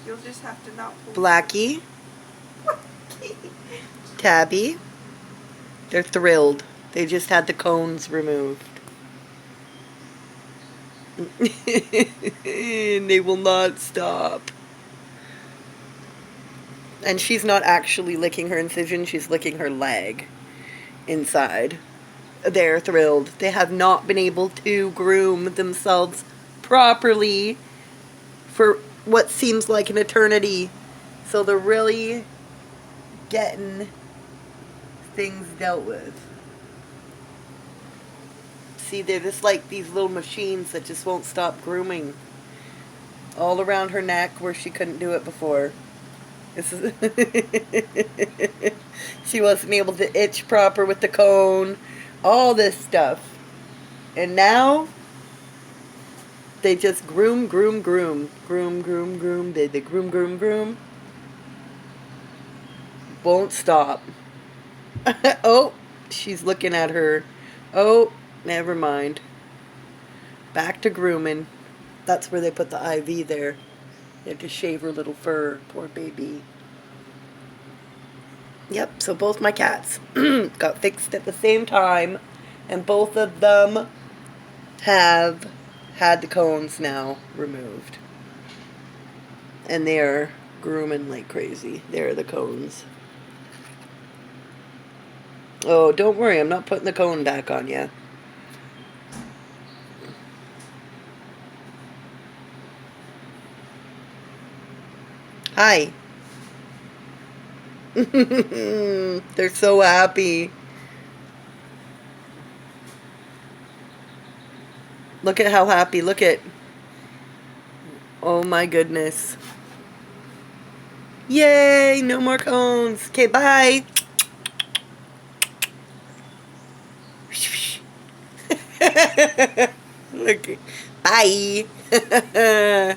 You'll just have to not pull. Blackie, Tabby. They're thrilled. They just had the cones removed. And they will not stop. And she's not actually licking her incision, she's licking her leg inside. They're thrilled. They have not been able to groom themselves properly for what seems like an eternity. So they're really getting things dealt with. See, they're just like these little machines that just won't stop grooming. All around her neck where she couldn't do it before. This is she wasn't able to itch proper with the cone. All this stuff. And now they just groom, groom, groom. Groom, groom, groom. They groom, groom, groom. Won't stop. Oh, she's looking at her. Oh, never mind. Back to grooming. That's where they put the IV there. They had to shave her little fur. Poor baby. Yep, so both my cats got fixed at the same time. And both of them have had the cones now removed. And they're grooming like crazy. They're the cones. Oh, don't worry, I'm not putting the cone back on you. Hi. They're so happy. Look at how happy. Look at. Oh my goodness. Yay, no more cones. Okay, bye. Look. Bye.